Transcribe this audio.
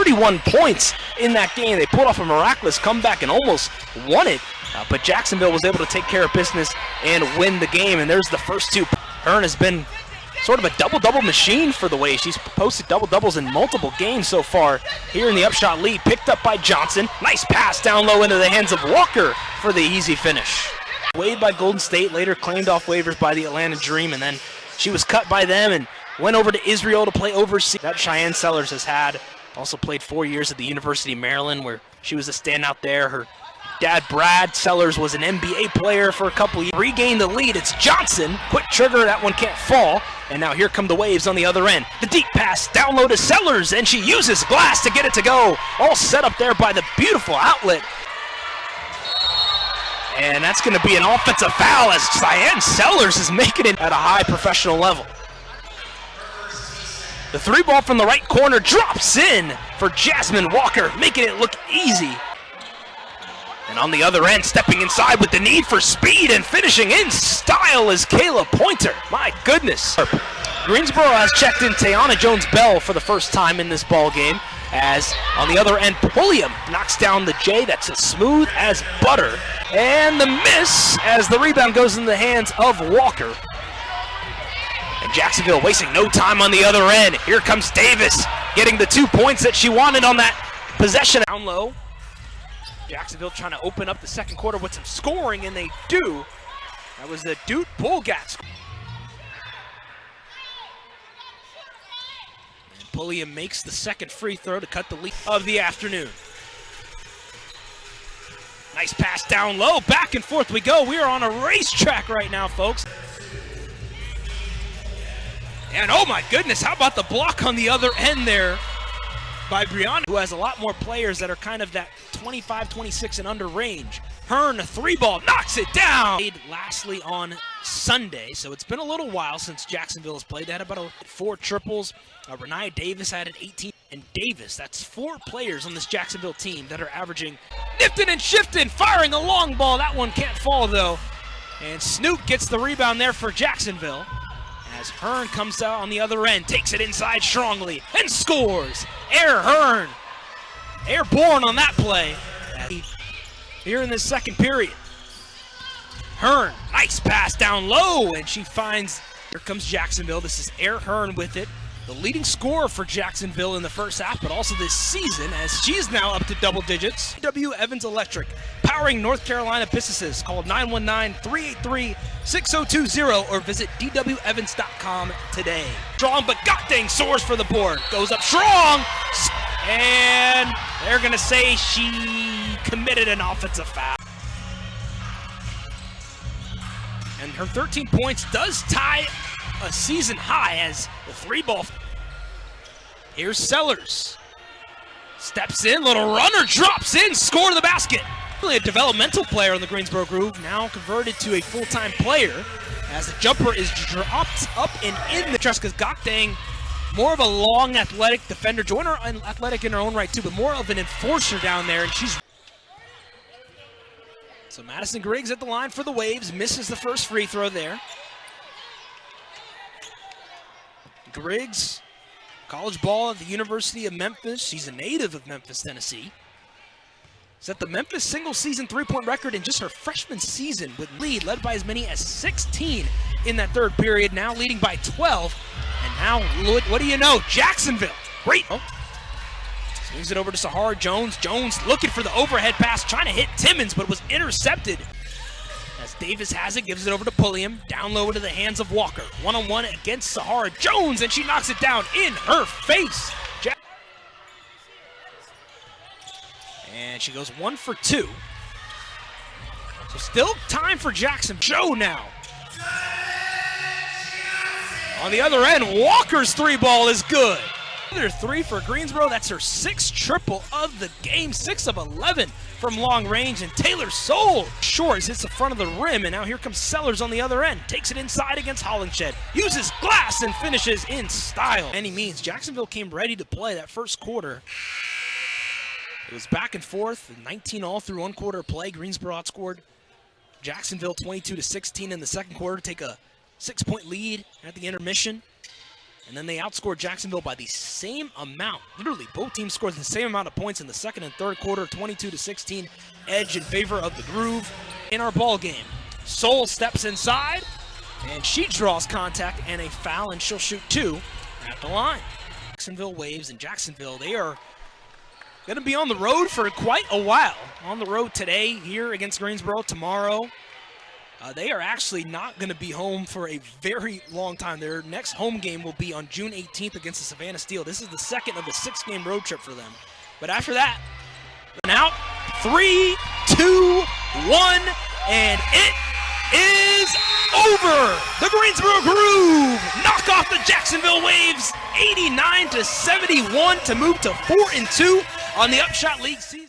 31 points in that game. They pulled off a miraculous comeback and almost won it, but Jacksonville was able to take care of business and win the game, and there's the first two. Hearn has been sort of a double-double machine for the Waves. She's posted double-doubles in multiple games so far. Here in the upshot lead, picked up by Johnson. Nice pass down low into the hands of Walker for the easy finish. Waived by Golden State, later claimed off waivers by the Atlanta Dream, and then she was cut by them and went over to Israel to play overseas. That Cheyenne Sellers has had. Also played 4 years at the University of Maryland, where she was a standout there. Her dad, Brad Sellers, was an NBA player for a couple years. Regained the lead. It's Johnson. Quick trigger. That one can't fall. And now here come the Waves on the other end. The deep pass down low to Sellers, and she uses glass to get it to go. All set up there by the beautiful outlet. And that's going to be an offensive foul as Cheyenne Sellers is making it at a high professional level. The three ball from the right corner drops in for Jasmine Walker, making it look easy. And on the other end, stepping inside with the need for speed and finishing in style is Kayla Pointer. My goodness. Greensboro has checked in Tayana Jones-Bell for the first time in this ball game, as on the other end, Pulliam knocks down the J. That's as smooth as butter. And the miss as the rebound goes in the hands of Walker. And Jacksonville wasting no time on the other end. Here comes Davis getting the 2 points that she wanted on that possession. Down low. Jacksonville trying to open up the second quarter with some scoring, and they do. That was the Duke Bullgats. And Pulliam makes the second free throw to cut the lead of the afternoon. Nice pass down low. Back and forth we go. We are on a racetrack right now, folks. And oh my goodness, how about the block on the other end there by Brianna, who has a lot more players that are kind of that 25, 26 and under range. Hearn, a three ball, knocks it down. Lastly on Sunday, so it's been a little while since Jacksonville has played. They had about 4 triples. Renaya Davis had an 18. And Davis, that's 4 players on this Jacksonville team that are averaging nifting and shifting, firing a long ball. That one can't fall though. And Snoop gets the rebound there for Jacksonville, as Hearn comes out on the other end, takes it inside strongly, and scores. Hearn, airborne on that play. Here in the second period. Hearn, nice pass down low, and she finds, here comes Jacksonville. This is Hearn with it. The leading scorer for Jacksonville in the first half, but also this season, as she's now up to double digits. W. Evans Electric, powering North Carolina businesses. Call 919-383-6020 or visit dwevans.com today. Strong, but god dang soars for the board. Goes up strong, and they're going to say she committed an offensive foul. And her 13 points does tie a season high as the three ball. Here's Sellers. Steps in, little runner, drops in, score to the basket. Really a developmental player on the Greensboro Groove, now converted to a full-time player as the jumper is dropped up and in. The Treska's Gokdang, more of a long athletic defender. Joyner athletic in her own right too, but more of an enforcer down there, and she's. So Madison Griggs at the line for the Waves, misses the first free throw there. Griggs, college ball at the University of Memphis. She's a native of Memphis, Tennessee. Set the Memphis single-season three-point record in just her freshman season, with lead led by as many as 16 in that third period, now leading by 12. And now, what do you know? Jacksonville, great. Swings it over to Sahara Jones. Jones looking for the overhead pass, trying to hit Timmons, but was intercepted. As Davis has it, gives it over to Pulliam, down low into the hands of Walker. One-on-one against Sahara Jones, and she knocks it down in her face. And she goes 1 for 2. So still time for Jackson. Show now. On the other end, Walker's three ball is good. Another 3 for Greensboro. That's her 6th triple of the game, 6 of 11 from long range. And Taylor Soule short hits the front of the rim, and now here comes Sellers on the other end. Takes it inside against Hollingshed. Uses glass and finishes in style. Any means, Jacksonville came ready to play that first quarter. It was back and forth, 19 all through one quarter play. Greensboro outscored Jacksonville 22-16 in the second quarter to take a 6-point lead at the intermission. And then they outscored Jacksonville by the same amount. Literally, both teams scored the same amount of points in the second and third quarter, 22-16, edge in favor of the Groove in our ball game. Soul steps inside, and she draws contact and a foul, and she'll shoot 2 at the line. Jacksonville Waves and Jacksonville, they are going to be on the road for quite a while. On the road today, here against Greensboro, tomorrow. They are actually not going to be home for a very long time. Their next home game will be on June 18th against the Savannah Steel. This is the second of a 6-game road trip for them. But after that, out 3, 2, 1, and it is over. The Greensboro Groove knock off the Jacksonville Waves 89-71 to move to 4-2 on the UPSHOT League season.